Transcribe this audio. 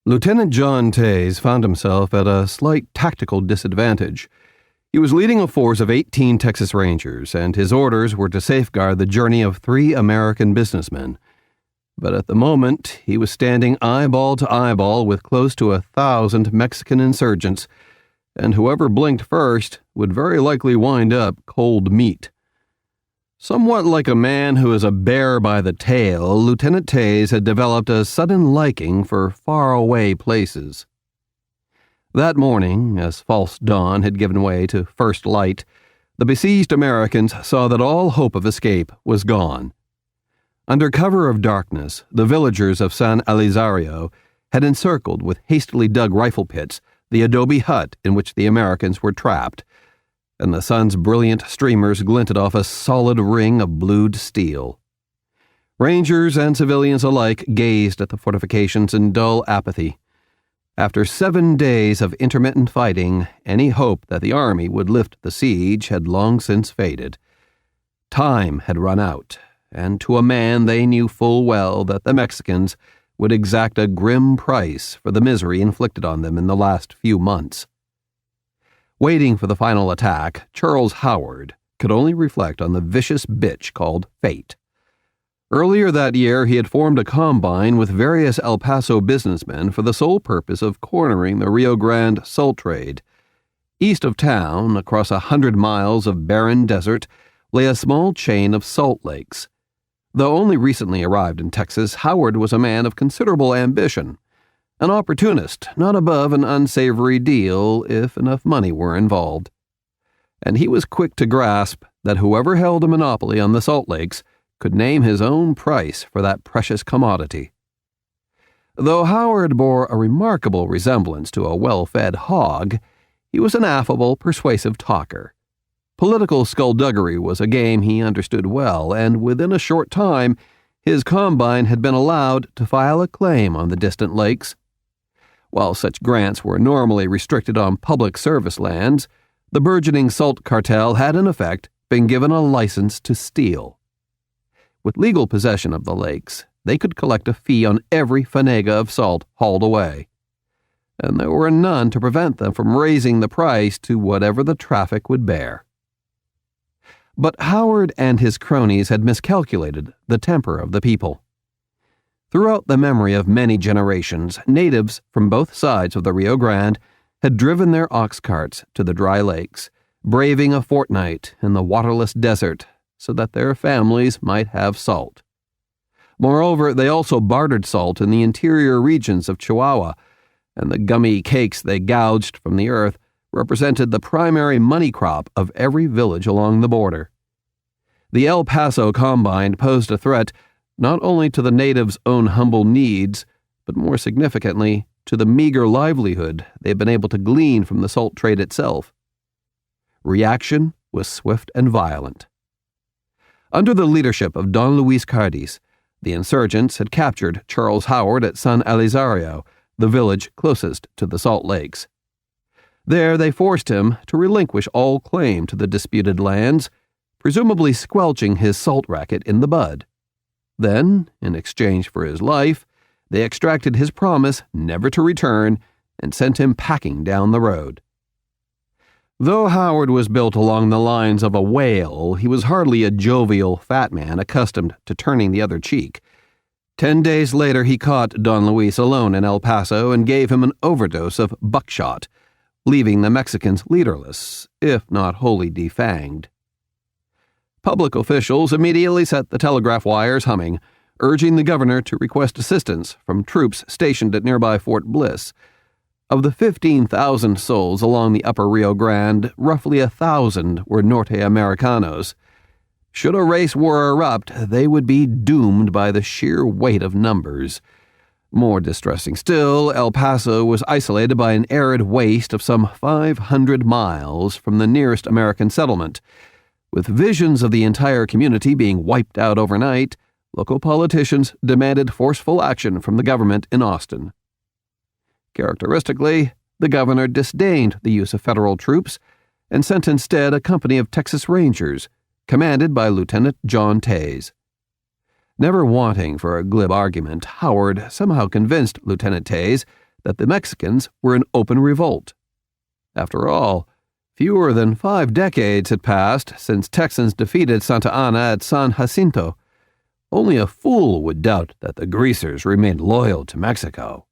Lieutenant John Taze found himself at a slight tactical disadvantage. He was leading a force of 18 Texas Rangers, and his orders were to safeguard the journey of 3 American businessmen. But at the moment, he was standing eyeball to eyeball with close to 1,000 Mexican insurgents, and whoever blinked first would very likely wind up cold meat. Somewhat like a man who is a bear by the tail, Lieutenant Taze had developed a sudden liking for faraway places. That morning, as false dawn had given way to first light, the besieged Americans saw that all hope of escape was gone. Under cover of darkness, the villagers of San Elizario had encircled with hastily dug rifle pits the adobe hut in which the Americans were trapped, and the sun's brilliant streamers glinted off a solid ring of blued steel. Rangers and civilians alike gazed at the fortifications in dull apathy. After 7 days of intermittent fighting, any hope that the army would lift the siege had long since faded. Time had run out, and to a man they knew full well that the Mexicans would exact a grim price for the misery inflicted on them in the last few months. Waiting for the final attack, Charles Howard could only reflect on the vicious bitch called fate. Earlier that year, he had formed a combine with various El Paso businessmen for the sole purpose of cornering the Rio Grande salt trade. East of town, across 100 miles of barren desert, lay a small chain of salt lakes. Though only recently arrived in Texas, Howard was a man of considerable ambition. An opportunist, not above an unsavory deal if enough money were involved. And he was quick to grasp that whoever held a monopoly on the Salt Lakes could name his own price for that precious commodity. Though Howard bore a remarkable resemblance to a well-fed hog, he was an affable, persuasive talker. Political skullduggery was a game he understood well, and within a short time, his combine had been allowed to file a claim on the distant lakes. While such grants were normally restricted on public service lands, the burgeoning salt cartel had in effect been given a license to steal. With legal possession of the lakes, they could collect a fee on every fanega of salt hauled away, and there were none to prevent them from raising the price to whatever the traffic would bear. But Howard and his cronies had miscalculated the temper of the people. Throughout the memory of many generations, natives from both sides of the Rio Grande had driven their ox carts to the dry lakes, braving a fortnight in the waterless desert so that their families might have salt. Moreover, they also bartered salt in the interior regions of Chihuahua, and the gummy cakes they gouged from the earth represented the primary money crop of every village along the border. The El Paso combine posed a threat not only to the natives' own humble needs, but more significantly, to the meager livelihood they'd been able to glean from the salt trade itself. Reaction was swift and violent. Under the leadership of Don Luis Cardis, the insurgents had captured Charles Howard at San Elizario, the village closest to the Salt Lakes. There they forced him to relinquish all claim to the disputed lands, presumably squelching his salt racket in the bud. Then, in exchange for his life, they extracted his promise never to return and sent him packing down the road. Though Howard was built along the lines of a whale, he was hardly a jovial, fat man accustomed to turning the other cheek. 10 days later, he caught Don Luis alone in El Paso and gave him an overdose of buckshot, leaving the Mexicans leaderless, if not wholly defanged. Public officials immediately set the telegraph wires humming, urging the governor to request assistance from troops stationed at nearby Fort Bliss. Of the 15,000 souls along the upper Rio Grande, roughly 1,000 were Norte Americanos. Should a race war erupt, they would be doomed by the sheer weight of numbers. More distressing still, El Paso was isolated by an arid waste of some 500 miles from the nearest American settlement. With visions of the entire community being wiped out overnight, local politicians demanded forceful action from the government in Austin. Characteristically, the governor disdained the use of federal troops and sent instead a company of Texas Rangers, commanded by Lieutenant John Taze. Never wanting for a glib argument, Howard somehow convinced Lieutenant Taze that the Mexicans were in open revolt. After all, fewer than 5 decades had passed since Texans defeated Santa Anna at San Jacinto. Only a fool would doubt that the greasers remained loyal to Mexico.